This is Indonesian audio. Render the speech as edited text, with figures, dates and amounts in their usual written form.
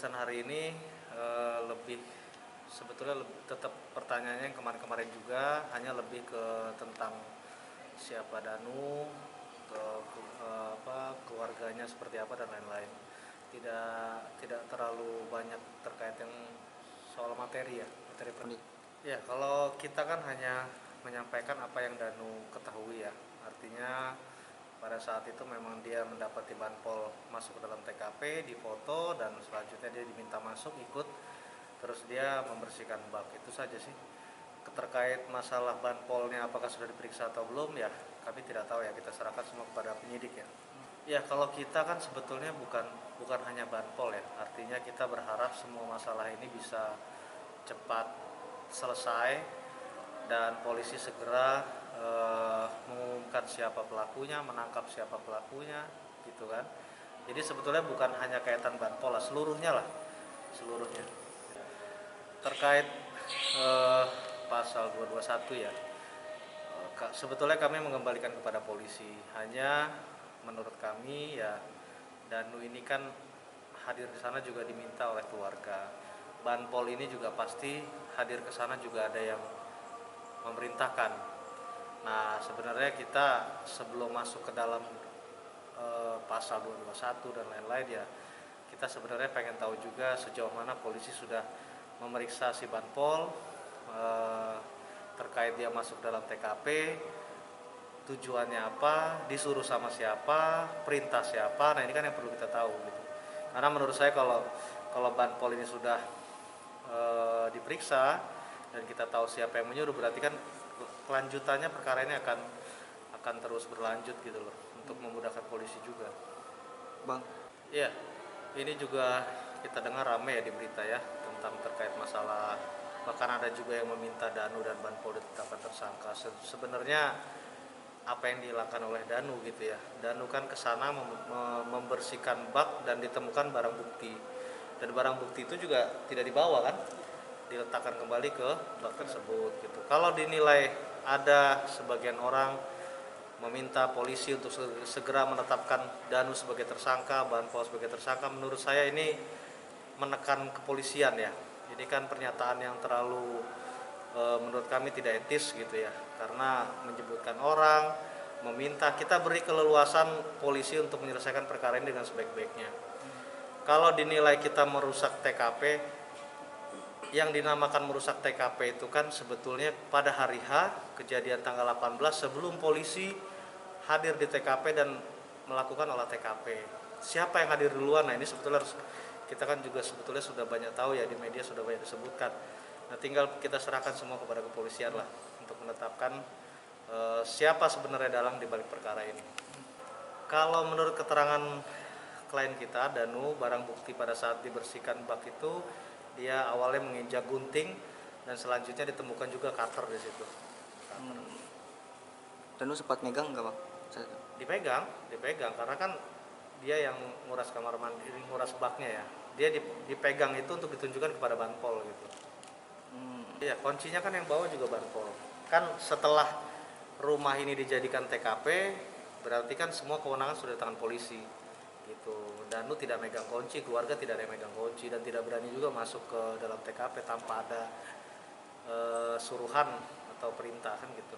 pemeriksaan hari ini lebih sebetulnya tetap pertanyaannya yang kemarin-kemarin juga, hanya lebih ke tentang siapa Danu, keluarganya seperti apa dan lain-lain. Tidak terlalu banyak terkait yang soal materi ya, materi ya, kalau kita kan hanya menyampaikan apa yang Danu ketahui ya. Artinya pada saat itu memang dia mendapati banpol masuk ke dalam TKP, difoto, dan selanjutnya dia diminta masuk ikut, terus dia membersihkan bak. Itu saja sih. Terkait masalah banpolnya apakah sudah diperiksa atau belum ya, kami tidak tahu ya, kita serahkan semua kepada penyidik ya. Ya, kalau kita kan sebetulnya bukan hanya banpol ya, artinya kita berharap semua masalah ini bisa cepat selesai dan polisi segera mengumumkan siapa pelakunya, menangkap siapa pelakunya, gitu kan. Jadi sebetulnya bukan hanya kaitan banpol lah, seluruhnya. Terkait pasal 221 ya, sebetulnya kami mengembalikan kepada polisi. Hanya menurut kami ya, Danu ini kan hadir di sana juga diminta oleh keluarga. Banpol ini juga pasti hadir ke sana juga ada yang memerintahkan. Nah, sebenarnya kita sebelum masuk ke dalam pasal 221 dan lain-lain ya, kita sebenarnya pengen tahu juga sejauh mana polisi sudah memeriksa si banpol terkait dia masuk dalam TKP, tujuannya apa, disuruh sama siapa, perintah siapa. Nah, ini kan yang perlu kita tahu gitu. Karena menurut saya kalau banpol ini sudah diperiksa dan kita tahu siapa yang menyuruh, berarti kan kelanjutannya perkara ini akan terus berlanjut gitu loh, untuk memudahkan polisi juga. Bang, Iya, ini juga kita dengar rame ya di berita ya, tentang terkait masalah, bahkan ada juga yang meminta Danu dan banpol ditetapkan tersangka. Sebenarnya apa yang dilakukan oleh Danu gitu ya, Danu kan kesana membersihkan bak dan ditemukan barang bukti, dan barang bukti itu juga tidak dibawa kan, diletakkan kembali ke bak tersebut gitu. Kalau dinilai ada sebagian orang meminta polisi untuk segera menetapkan Danu sebagai tersangka, banpol sebagai tersangka, menurut saya ini menekan kepolisian ya. Ini kan pernyataan yang terlalu menurut kami tidak etis gitu ya, karena menyebutkan orang, meminta, kita beri keleluasan polisi untuk menyelesaikan perkara ini dengan sebaik-baiknya. Kalau dinilai kita merusak TKP, yang dinamakan merusak TKP itu kan sebetulnya pada hari H kejadian tanggal 18 sebelum polisi hadir di TKP dan melakukan olah TKP. Siapa yang hadir duluan? Nah, ini sebetulnya kita kan juga sebetulnya sudah banyak tahu ya, di media sudah banyak disebutkan. Nah, tinggal kita serahkan semua kepada kepolisian lah untuk menetapkan siapa sebenarnya dalang di balik perkara ini. Kalau menurut keterangan klien kita, Danu, barang bukti pada saat dibersihkan bak itu dia awalnya menginjak gunting dan selanjutnya ditemukan juga cutter di situ. Danu sempat megang nggak bang? Dipegang karena kan dia yang nguras kamar mandi, nguras baknya ya. Dia dipegang itu untuk ditunjukkan kepada banpol gitu. Iya, kuncinya kan yang bawa juga banpol. Kan setelah rumah ini dijadikan TKP, berarti kan semua kewenangan sudah di tangan polisi gitu. Danu tidak megang kunci, keluarga tidak ada yang megang kunci, dan tidak berani juga masuk ke dalam TKP tanpa ada suruhan atau perintah kan gitu.